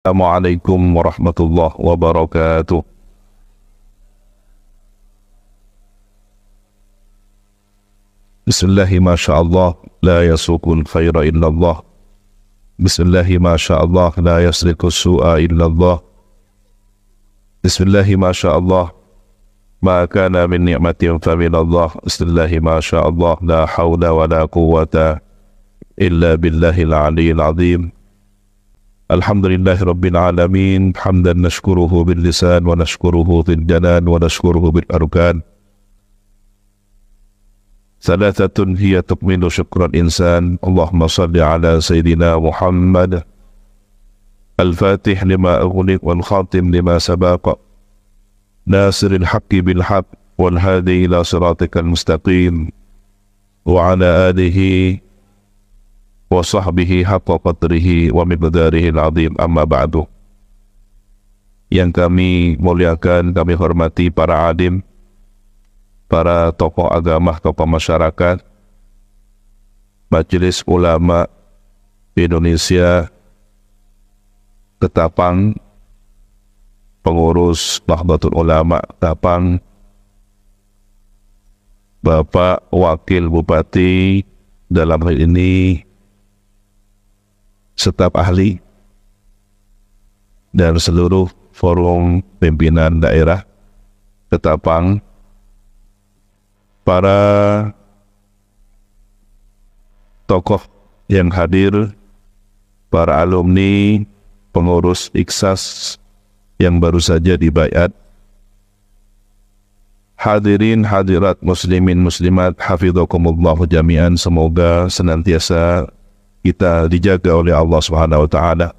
Assalamualaikum warahmatullahi wabarakatuh. Bismillahi masyaallah la yasukul khaira illallah. Bismillahi masyaallah la yasrikus su'a illallah. Bismillahi masyaallah ma kana min ni'matin faminallah. Bismillahi masyaallah la hawla wa la quwwata illa billahil aliyyil azim. Alhamdulillahi Rabbil Alamin. Hamdan nashkuruhu bil lisan wa nashkuruhu bil janan wa nashkuruhu bil arkan. Thalathatun hiya tukmilu syukran insan. Allahumma salli ala Sayyidina Muhammad Al-Fatih lima ughliq wal khatim lima sabaqa Nasiril haqqi bil haqq wal hadi ila siratikal mustaqim wa ala alihi wa sahbihi haqqa qadrihi wa miqdarihi al-azim, amma ba'du. Yang kami muliakan, kami hormati para alim, para tokoh agama, tokoh masyarakat, Majelis Ulama Indonesia Ketapang, pengurus Nahdlatul Ulama Ketapang, Bapak Wakil Bupati dalam hal ini, staf ahli, dan seluruh forum pimpinan daerah Ketapang, para tokoh yang hadir, para alumni, pengurus Iksas yang baru saja dibaiat, hadirin hadirat muslimin muslimat hafidhakumullahu jami'an, semoga senantiasa kita dijaga oleh Allah Subhanahu wa taala.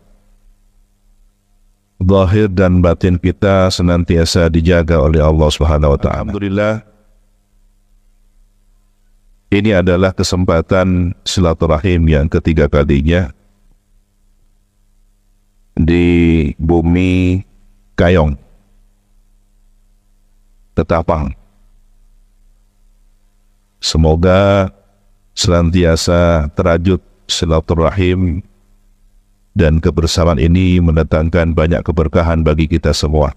Zahir dan batin kita senantiasa dijaga oleh Allah Subhanahu wa taala. Alhamdulillah, ini adalah kesempatan silaturahim yang ketiga kalinya di bumi Kayong, Ketapang. Semoga senantiasa terajut silaturahim dan kebersamaan ini mendatangkan banyak keberkahan bagi kita semua.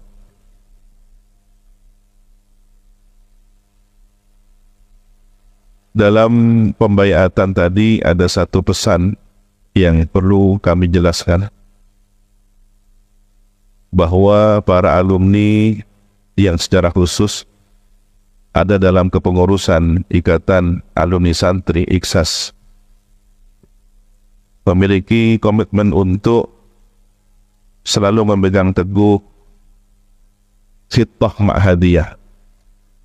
Dalam pembaiatan tadi ada satu pesan yang perlu kami jelaskan, bahwa para alumni yang secara khusus ada dalam kepengurusan Ikatan Alumni Santri Iksas memiliki komitmen untuk selalu memegang teguh fitrah ma'hadiyah.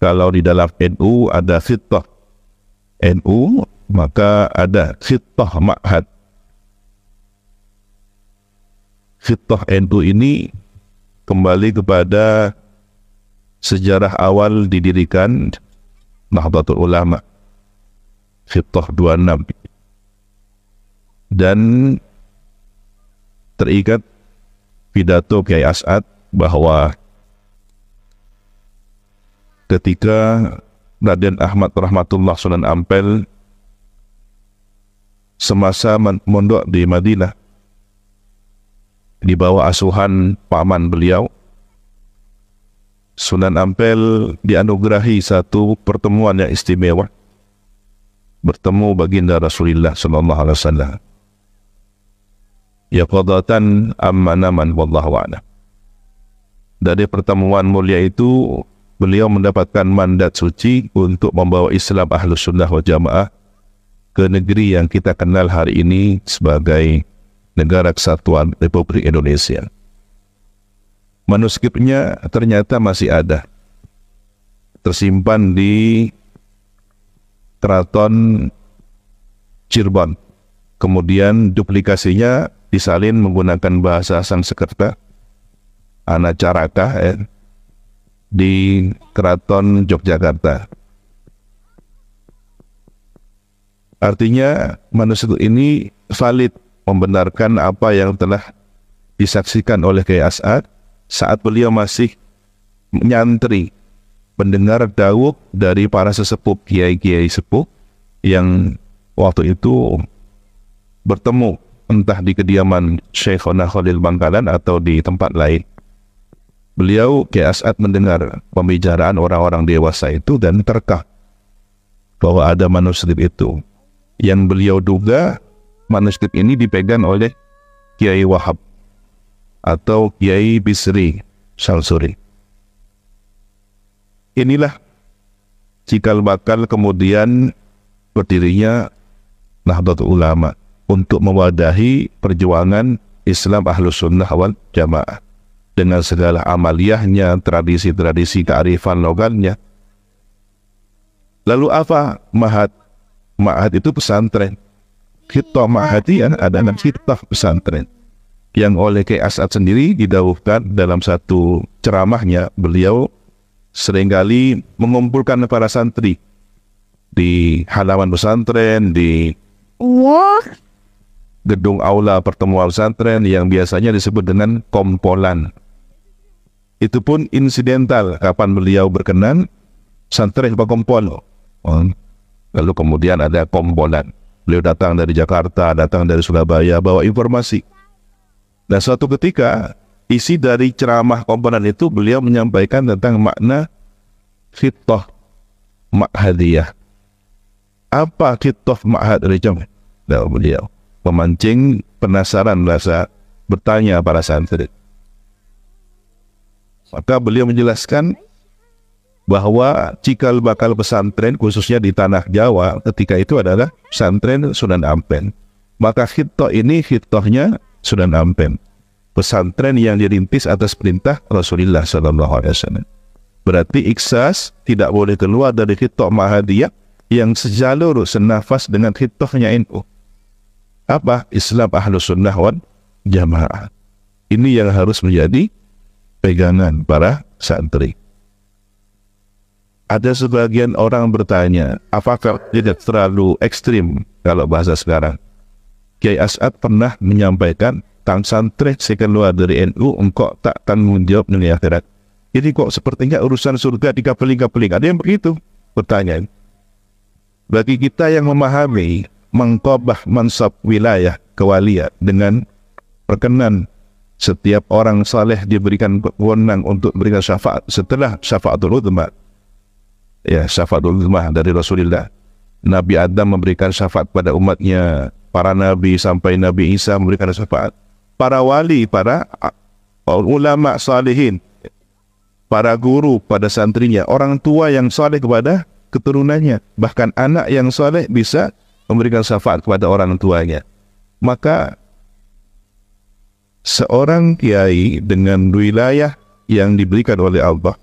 Kalau di dalam NU ada fitrah NU, maka ada fitrah ma'had. Fitrah NU ini kembali kepada sejarah awal didirikan Nahdlatul Ulama, fitrah 26, dan terikat pidato Kiai As'ad bahwa ketika Raden Ahmad Rahmatullah Sunan Ampel semasa mondok di Madinah di bawah asuhan paman beliau, Sunan Ampel dianugerahi satu pertemuan yang istimewa, bertemu baginda Rasulullah sallallahu alaihi wasallam. Ya qadatan ammanaman wallahu a'lam. Dari pertemuan mulia itu beliau mendapatkan mandat suci untuk membawa Islam Ahlus Sunnah wal Jamaah ke negeri yang kita kenal hari ini sebagai Negara Kesatuan Republik Indonesia. Manuskripnya ternyata masih ada, tersimpan di Keraton Cirebon. Kemudian duplikasinya disalin menggunakan bahasa Sanskerta, Anacaraka, di Keraton Yogyakarta. Artinya manuskrip ini valid, membenarkan apa yang telah disaksikan oleh Kiai As'ad saat beliau masih menyantri, mendengar dawuh dari para sesepuh, kiai-kiai sepuh yang waktu itu bertemu entah di kediaman Syekhona Khalil Bangkalan atau di tempat lain. Beliau Kiai As'ad mendengar pembicaraan orang-orang dewasa itu dan terkah bahwa ada manuskrip itu. Yang beliau duga manuskrip ini dipegang oleh Kiai Wahab atau Kiai Bisri Salsuri. Inilah cikal bakal kemudian berdirinya Nahdlatul Ulama untuk mewadahi perjuangan Islam Ahlus Sunnah wal Jamaah dengan segala amaliyahnya, tradisi-tradisi kearifan lokalnya. Lalu apa ma'had? Ma'had itu pesantren. Khittah ma'hadiyah adalah khittah pesantren yang oleh Kiai As'ad sendiri didawuhkan dalam satu ceramahnya. Beliau seringkali mengumpulkan para santri di halaman pesantren, di gedung aula pertemuan pesantren yang biasanya disebut dengan kompolan. Itu pun insidental, kapan beliau berkenan santri berkompol. Lalu kemudian ada kompolan. Beliau datang dari Jakarta, datang dari Surabaya, bawa informasi. Nah, suatu ketika isi dari ceramah komponan itu beliau menyampaikan tentang makna khittah ma'hadiyah. Apa khittah ma'had rijam? Nah, beliau memancing penasaran rasa bertanya para santri. Maka beliau menjelaskan bahwa cikal bakal pesantren khususnya di tanah Jawa ketika itu adalah pesantren Sunan Ampel. Maka khittah ini khittahnya Sunan Ampel, pesantren yang dirintis atas perintah Rasulullah SAW. Berarti ikhsas tidak boleh keluar dari khittah ma'hadiyah yang sejalur senafas dengan khittahnya NU. Apa? Islam Ahlus Sunnah wal Jamaah. Ini yang harus menjadi pegangan para santri. Ada sebagian orang bertanya, apakah tidak terlalu ekstrim kalau bahasa sekarang? Kiai As'ad pernah menyampaikan, tang santri sekeluar dari NU, engkau tak tanggung jawab dunia akhirat. Ini kok sepertinya urusan surga dikapeling-kapeling. Ada yang begitu? Pertanyaan. Bagi kita yang memahami mengqabah mansab wilayah kewalian dengan perkenan setiap orang saleh diberikan wewenang untuk memberikan syafaat setelah syafaatul uzma. Ya, syafaatul uzma dari Rasulullah. Nabi Adam memberikan syafaat pada umatnya, para nabi sampai Nabi Isa memberikan syafaat. Para wali, para ulama salihin, para guru pada santrinya, orang tua yang saleh kepada keturunannya, bahkan anak yang saleh bisa memberikan syafaat kepada orang tuanya. Maka seorang kiai dengan wilayah yang diberikan oleh Allah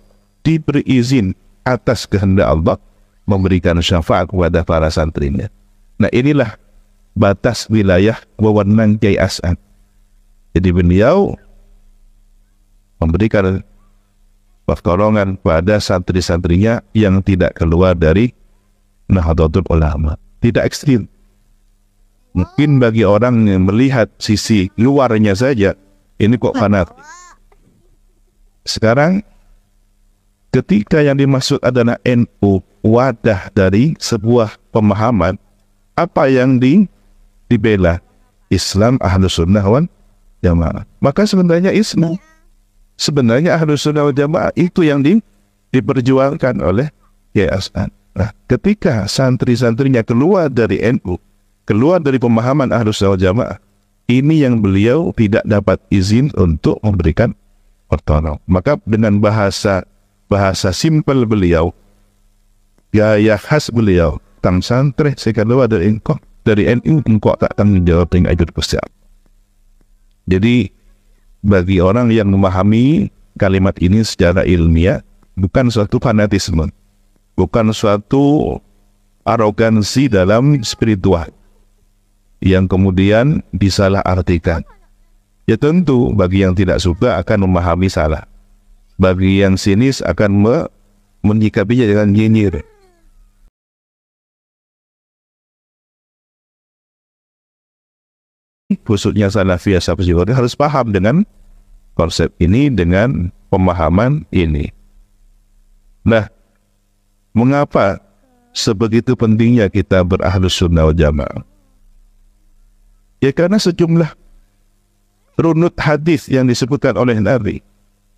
diberi izin atas kehendak Allah memberikan syafaat kepada para santrinya. Nah, inilah batas wilayah wewenang Kiai As'ad. Jadi beliau memberikan pertolongan pada santri-santrinya yang tidak keluar dari Nahdlatul Ulama. Tidak ekstrim. Mungkin bagi orang yang melihat sisi luarnya saja, ini kok fanatik. Sekarang, ketika yang dimaksud adalah NU, wadah dari sebuah pemahaman, apa yang dibela? Islam Ahlus Sunnah wal Jamaah. Maka sebenarnya Islam, sebenarnya Ahlus Sunnah wal Jamaah itu yang diperjuangkan oleh Kiai As'ad. Nah, ketika santri-santrinya keluar dari NU, keluar dari pemahaman Ahlus Sunnah wal Jamaah, ini yang beliau tidak dapat izin untuk memberikan pertolongan. Maka dengan bahasa simpel beliau, gaya khas beliau, tang santri saya keluar dari NU, engkau tak tanggung jawab dengan ikut persiap. Jadi bagi orang yang memahami kalimat ini secara ilmiah, bukan suatu fanatisme, bukan suatu arogansi dalam spiritual yang kemudian disalah artikan. Ya tentu bagi yang tidak suka akan memahami salah, bagi yang sinis akan menyikapinya dengan nyinyir. Khususnya Salafiyah Syaf'iyah harus paham dengan konsep ini, dengan pemahaman ini. Nah, mengapa sebegitu pentingnya kita berahlus sunnah wal jamaah? Ya karena sejumlah runut hadis yang disebutkan oleh Nabi,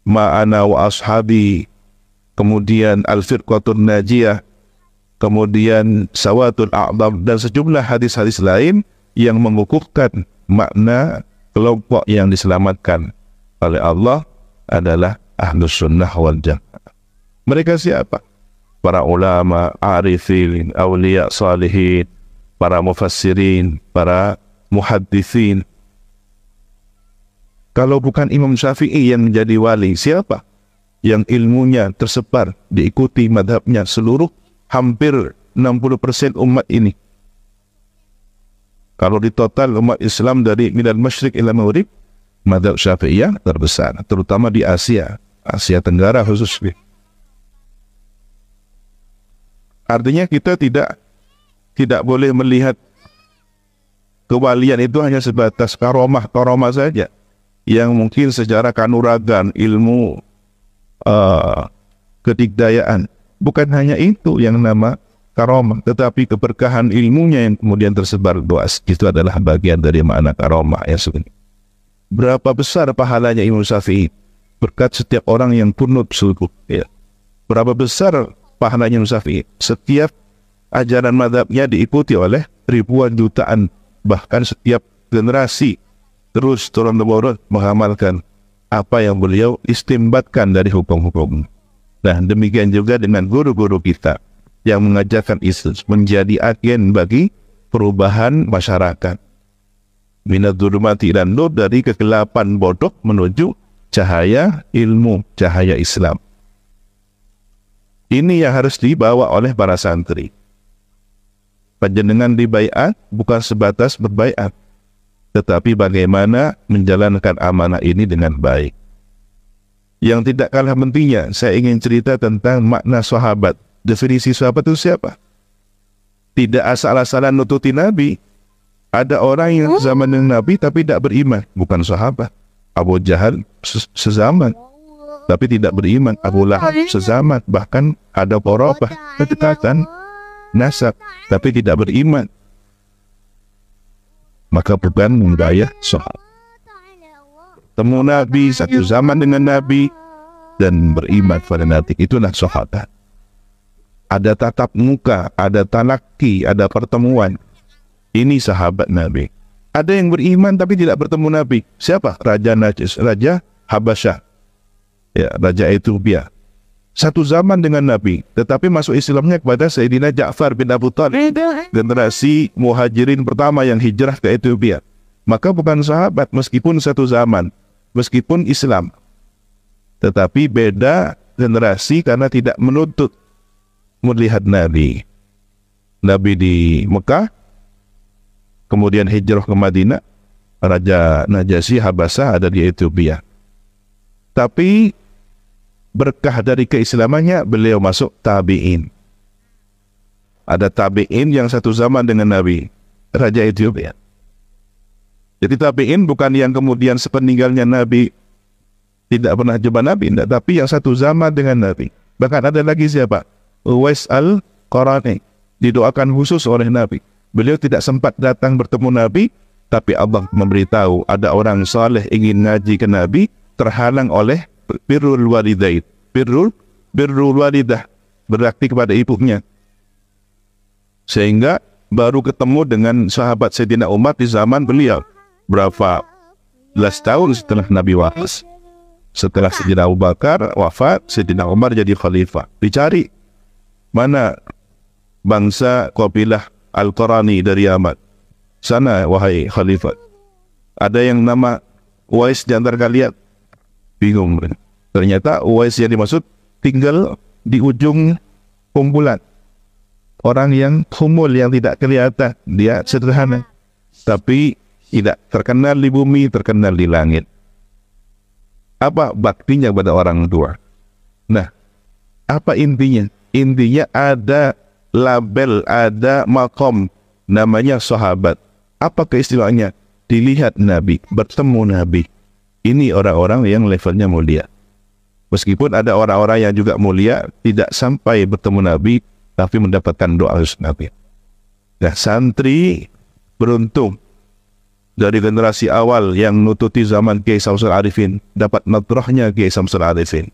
ma'ana wa ashabi, kemudian al-firqatun najiyah, kemudian sawatul a'dam, dan sejumlah hadis-hadis lain yang mengukuhkan makna kelompok yang diselamatkan oleh Allah adalah Ahlus Sunnah wal Jamaah. Mereka siapa? Para ulama, arifin, awliya salihin, para mufassirin, para muhaddithin. Kalau bukan Imam Syafi'i yang menjadi wali, siapa yang ilmunya tersebar diikuti madhabnya seluruh hampir 60% umat ini? Kalau di total umat Islam dari minal masyriq ila maghrib, madhab Syafi'iyah terbesar, terutama di Asia Tenggara khususnya. Artinya kita tidak boleh melihat kewalian itu hanya sebatas karomah saja, yang mungkin secara kanuragan, ilmu, kedikdayaan. Bukan hanya itu yang nama karomah, tetapi keberkahan ilmunya yang kemudian tersebar luas. Itu adalah bagian dari makna karomah ya sebenarnya. Berapa besar pahalanya Imam Syafi'i berkat setiap orang yang kunut sungguh ya. Berapa besar pahalanya Imam Syafi'i, setiap ajaran mazhabnya diikuti oleh ribuan jutaan, bahkan setiap generasi terus turun-temurun mengamalkan apa yang beliau istimbatkan dari hukum-hukum. Nah, demikian juga dengan guru-guru kita yang mengajarkan Islam menjadi agen bagi perubahan masyarakat. Minadz-dzulumati ilan nur, dari kegelapan bodoh menuju cahaya ilmu, cahaya Islam. Ini yang harus dibawa oleh para santri. Panjenengan dibaiat bukan sebatas berbaiat, tetapi bagaimana menjalankan amanah ini dengan baik. Yang tidak kalah pentingnya, saya ingin cerita tentang makna sahabat. Definisi sahabat itu siapa? Tidak asal-asalan nututi Nabi. Ada orang yang zaman dengan Nabi tapi tidak beriman, bukan sahabat. Abu Jahal sezaman tapi tidak beriman. Abu Lahab sezaman, bahkan ada qorabah, kedekatan nasab, tapi tidak beriman. Maka bukan menggaya sahabat. Temu Nabi, satu zaman dengan Nabi, dan beriman pada Nabi, itulah sahabat. Ada tatap muka, ada talaki, ada pertemuan. Ini sahabat Nabi. Ada yang beriman tapi tidak bertemu Nabi. Siapa? Raja Najis, Raja Habasyah, ya, Raja Ethiopia. Satu zaman dengan Nabi, tetapi masuk Islamnya kepada Sayyidina Ja'far bin Abu Thalib, generasi muhajirin pertama yang hijrah ke Ethiopia. Maka bukan sahabat meskipun satu zaman, meskipun Islam, tetapi beda generasi karena tidak menuntut melihat Nabi. Nabi di Mekah, kemudian hijrah ke Madinah, Raja Najasyi Habasah ada di Ethiopia. Tapi berkah dari keislamannya beliau masuk tabi'in. Ada tabi'in yang satu zaman dengan Nabi, Raja Ethiopia. Jadi tabi'in bukan yang kemudian sepeninggalnya Nabi tidak pernah jumpa Nabi, tidak, tapi yang satu zaman dengan Nabi. Bahkan ada lagi siapa? Uwais al-Qarani, didoakan khusus oleh Nabi. Beliau tidak sempat datang bertemu Nabi, tapi Allah memberitahu ada orang saleh ingin ngaji ke Nabi, terhalang oleh birrul walidain. Birrul walidah, berbakti kepada ibunya. Sehingga baru ketemu dengan sahabat Sayyidina Umar di zaman beliau. Berapa belas tahun setelah Nabi wafat. Setelah Sayyidina Abu Bakar wafat, Sayyidina Umar jadi khalifah. Dicari mana bangsa kabilah Al-Qarani dari Yaman. Sana wahai khalifah. Ada yang nama Uwais di antara kalian? Bingung. Ternyata Uwais yang dimaksud tinggal di ujung kumpulan. Orang yang humul, yang tidak kelihatan. Dia sederhana, tapi tidak terkenal di bumi, terkenal di langit. Apa baktinya pada orang tua? Nah, apa intinya? Intinya ada label, ada makom, namanya sahabat. Apa keistimewaannya? Dilihat Nabi, bertemu Nabi. Ini orang-orang yang levelnya mulia. Meskipun ada orang-orang yang juga mulia, tidak sampai bertemu Nabi, tapi mendapatkan doa Nabi. Nah, santri beruntung dari generasi awal yang nututi zaman Kiai Samsul Arifin dapat nadrahnya Kiai Samsul Arifin.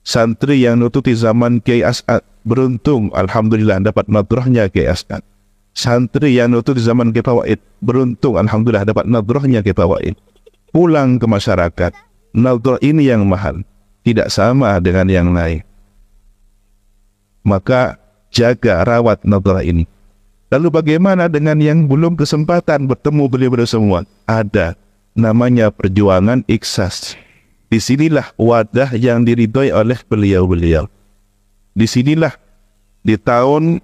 Santri yang nututi zaman Kiai As'ad beruntung, alhamdulillah dapat nadrahnya Kiai As'ad. Santri yang nututi zaman Kiai Fawaid beruntung, alhamdulillah dapat nadrahnya Kiai Fawaid. Pulang ke masyarakat, nadrah ini yang mahal, tidak sama dengan yang lain. Maka jaga, rawat nadrah ini. Lalu bagaimana dengan yang belum kesempatan bertemu beliau-beliau semua? Ada, namanya perjuangan ikhlas. Disinilah wadah yang diridhoi oleh beliau-beliau. Disinilah di tahun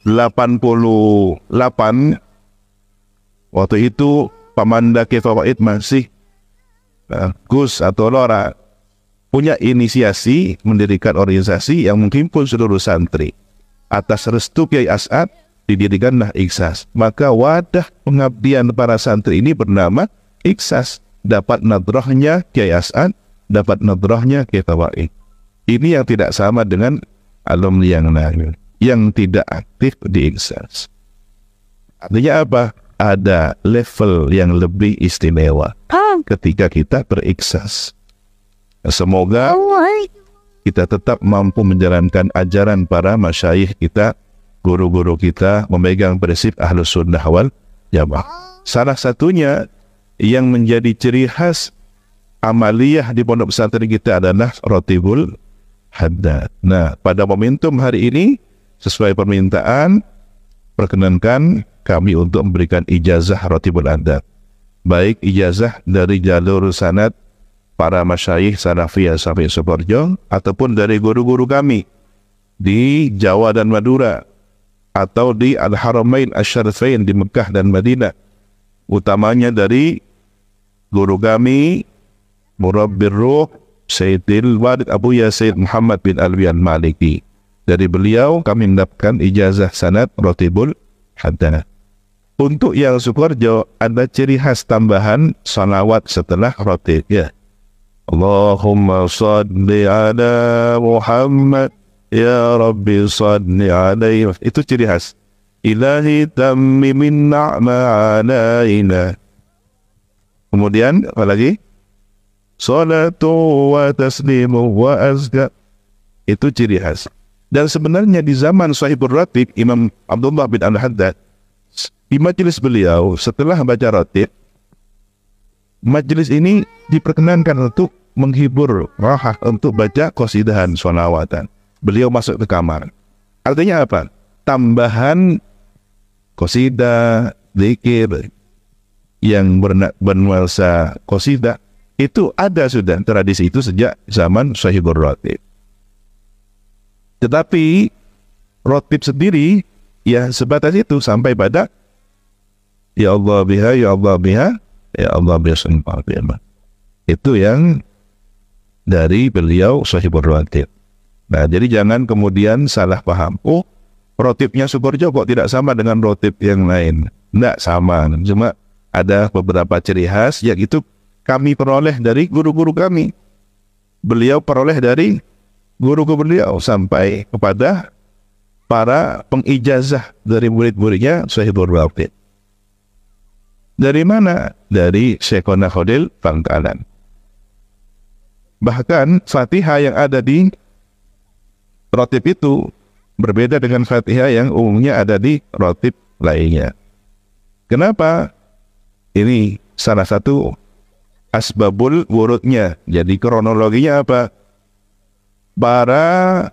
88, waktu itu Pamanda Kiai Fawaid masih Gus atau Lora, punya inisiasi mendirikan organisasi yang menghimpun seluruh santri. Atas restu Kiai As'ad didirikanlah Ikhsas. Maka wadah pengabdian para santri ini bernama Ikhsas. Dapat nadrahnya Kiai As'ad, dapat nadrahnya Kiai Fawaid. Ini yang tidak sama dengan alumni yang lain yang tidak aktif di Ikhsas. Artinya apa? Ada level yang lebih istimewa ketika kita berikhsas. Semoga kita tetap mampu menjalankan ajaran para masyayikh kita, guru-guru kita, memegang prinsip Ahlus Sunnah wal Jamaah. Salah satunya yang menjadi ciri khas amaliyah di pondok pesantren kita adalah Rotibul Haddad. Nah, pada momentum hari ini, sesuai permintaan, perkenankan kami untuk memberikan ijazah Rotibul Haddad. Baik ijazah dari jalur sanad para masyayikh Salafiyah Syafi'i Sukoharjo ataupun dari guru-guru kami di Jawa dan Madura atau di Al-Haramain Asy-Syarifain di Mekah dan Madinah, utamanya dari guru kami Murabbir Ruh Sayyidil Walid Abu Yasid Muhammad bin Alwi Al-Maliki. Dari beliau kami mendapatkan ijazah sanad Rotibul Haddad. Untuk yang Sukoharjo ada ciri khas tambahan salawat setelah rotib, ya. Allahumma salli ala Muhammad ya Rabbi salli alaihi. Itu ciri khas. Ilahi tammimin na'ma alaina. Kemudian apa lagi? Salatu wa taslimu wa azka. Itu ciri khas. Dan sebenarnya di zaman Sahibur Ratib Imam Abdullah bin Al-Haddad, di majelis beliau setelah baca ratib, majelis ini diperkenankan untuk menghibur rahah, untuk baca qasidahan sholawatan. Beliau masuk ke kamar. Artinya apa? Tambahan qasidah, zikir yang bernuansa qasidah itu ada sudah tradisi itu sejak zaman Sahibur Ratib. Tetapi ratib sendiri ya sebatas itu sampai pada ya Allah biha, ya Allah biha, ya Allah biha. Itu yang dari beliau Sahibur Ratib. Nah, jadi jangan kemudian salah paham. Oh, rotibnya Sukoharjo kok tidak sama dengan rotib yang lain? Tidak sama, cuma ada beberapa ciri khas yang itu kami peroleh dari guru-guru kami. Beliau peroleh dari guru-guru beliau sampai kepada para pengijazah dari murid-muridnya Sahibur Ratib. Dari mana? Dari Syekhona Khalil Bangkalan. Bahkan Fatihah yang ada di Ratib itu berbeda dengan Fatihah yang umumnya ada di Ratib lainnya. Kenapa? Ini salah satu asbabul wurudnya. Jadi kronologinya apa? Para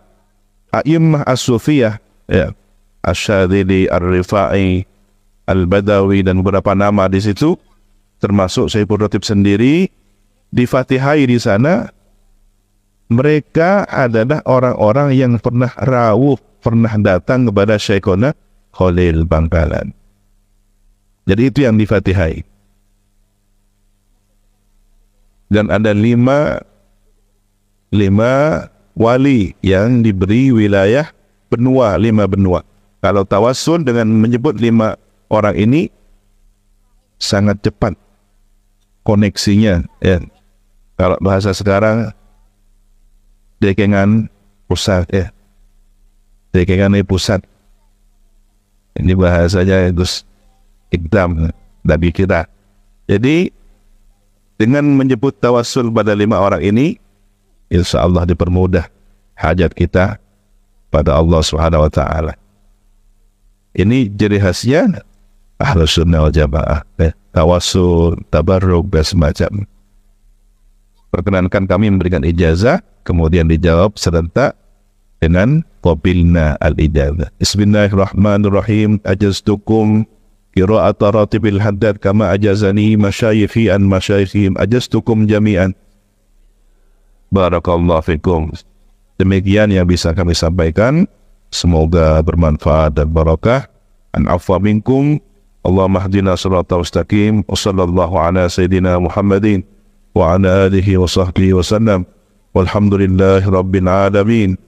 a'immah as-sufiyah, ya, Asy-Syadzili, Ar-Rifai, Al-Badawi dan beberapa nama di situ, termasuk Sahibur Ratib sendiri, di Fatihai di sana, mereka adalah orang-orang yang pernah rawuh, pernah datang kepada Syekhona Khalil Bangkalan. Jadi itu yang di Fatihai. Dan ada lima wali yang diberi wilayah benua, 5 benua. Kalau tawassul dengan menyebut 5 orang ini sangat cepat koneksinya, ya. Kalau bahasa sekarang dekengan pusat, ya. Dekengan ini pusat. Ini bahasanya itu ikdam. bagi kita. Jadi dengan menyebut tawassul pada 5 orang ini, insya Allah dipermudah hajat kita pada Allah Subhanahu wa Ta'ala. Ini ciri khasnya Ahlus Sunnah wal Jamaah, tawassul, tabarruk dan semacam. Perkenankan kami memberikan ijazah, kemudian dijawab serentak dengan qabilna al-ijazah. Bismillahirrahmanirrahim. Ajaztukum qira'ata ratibil haddad kama ajazani masyayikhi an masyayikhim. Ajaztukum jami'an. Barakallahu fikum. Demikian yang bisa kami sampaikan. Semoga bermanfaat dan barakah. An afwa minkum. Allahumma hdina siratal mustaqim. Wa sallallahu ala sayyidina Muhammadin wa ala alihi wa sahbihi wa sallam. Walhamdulillahi rabbil alamin.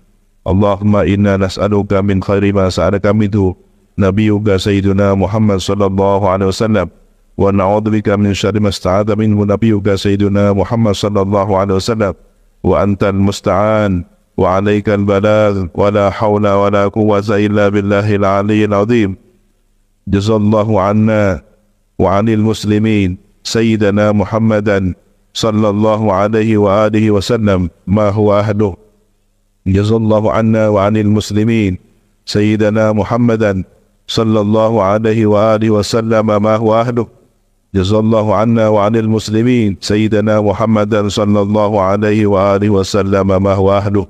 Allahumma inna nas'aluka min khairi ma sa'alaka minhu nabiyyuka sayyiduna Muhammad sallallahu alaihi wasallam wa na'udzubika min syarri ma ista'adha minhu nabiyyuka sayyiduna Muhammad sallallahu alaihi wasallam wa antal musta'an wa 'alaikal balagh wa la haula wa la quwwata illa billahil 'aliyyil 'azim. Jazallahu 'anna wa 'anil muslimin sayyidana Muhammadan sallallahu alaihi wa alihi wasallam ma huwa ahluh. Jazallahu anna wa 'anil muslimin sayyidana Muhammadan sallallahu alaihi wa alihi wasallam ma huwa ahluh. Jazallahu anna wa 'anil muslimin sayyidana Muhammadan sallallahu alaihi wa alihi wasallam ma huwa ahluh.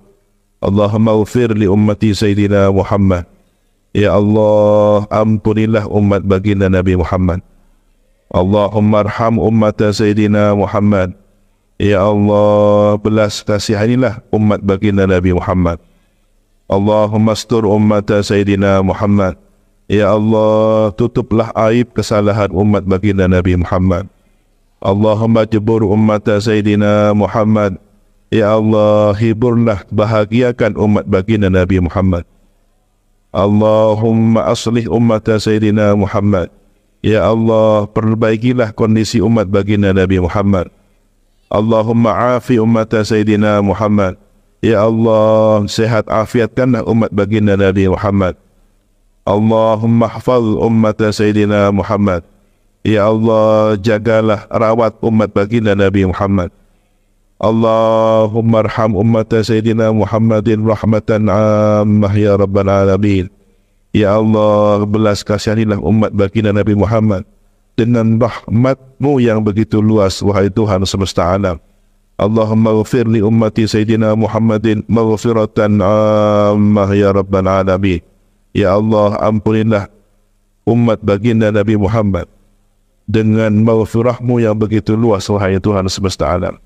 Allahumma ighfir li ummati sayyidina Muhammad. Ya Allah, ampunilah umat baginda Nabi Muhammad. Allahumma arham ummata sayyidina Muhammad. Ya Allah, belas kasihanilah umat baginda Nabi Muhammad. Allahumma astur ummata sayyidina Muhammad. Ya Allah, tutuplah aib kesalahan umat baginda Nabi Muhammad. Allahumma jebur ummata sayyidina Muhammad. Ya Allah, hiburlah, bahagiakan umat baginda Nabi Muhammad. Allahumma aslih ummata sayyidina Muhammad. Ya Allah, perbaikilah kondisi umat baginda Nabi Muhammad. Allahumma afi ummata sayyidina Muhammad. Ya Allah, sehat afiatkanlah umat baginda Nabi Muhammad. Allahumma hafaz ummata sayyidina Muhammad. Ya Allah, jagalah, rawat umat baginda Nabi Muhammad. Allahumma arham ummata sayyidina Muhammadin rahmatan ammah ya rabbal alamin. Ya Allah, belas kasihanilah umat baginda Nabi Muhammad dengan rahmat-Mu yang begitu luas, wahai Tuhan semesta alam. Allahumma ighfir li ummati sayyidina Muhammadin maghfiratan ammah ya rabbal alamin. Ya Allah, ampunilah umat baginda Nabi Muhammad dengan maghfirah-Mu yang begitu luas, wahai Tuhan semesta alam.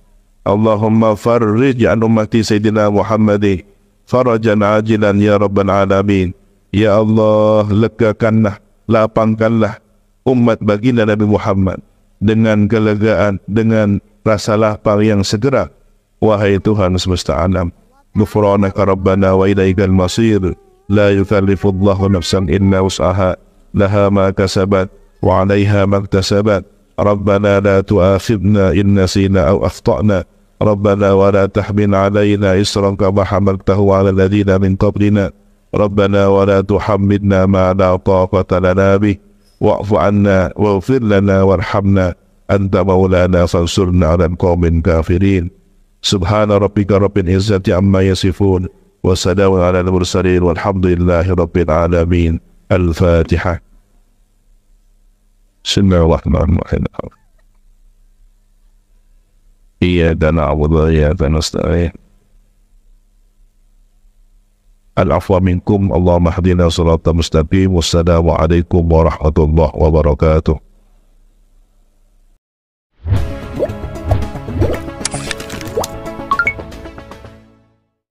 Allahumma farrij an ummati sayyidina Muhammadin farajan ajilan ya rabbal alamin. Ya Allah, legakanlah, lapangkanlah umat baginda Nabi Muhammad dengan kelegaan, dengan rasa lapang yang segera, wahai Tuhan semesta alam. Ghufranaka rabbana wa ilaikal masir. La yukallifullahu nafsan illa wus'aha, laha ma kasabat wa 'alaiha ma iktasabat. Rabbana la tu'akhidna in nasina aw akhtana. Rabbana wa la tahmil 'alaina isran kama hamaltahu 'ala alladhina min qablina. Rabbana wa la tuhammilna ma la taqata lana bih. Wa'fu 'anna waghfir lana warhamna anta maulana fansurna 'alal qaumin kafirin. Subhana rabbika rabbil izzati amma yasifun wa salamun 'alal mursalin walhamdulillahi rabbil alamin. Al-Fatihah. Bismillahirrahmanirrahim. Iyyaka na'budu wa iyyaka nasta'in. Al-afwa minkum. Allahumma hdina siratal mustaqim. Wassalamu alaikum warahmatullahi wabarakatuh.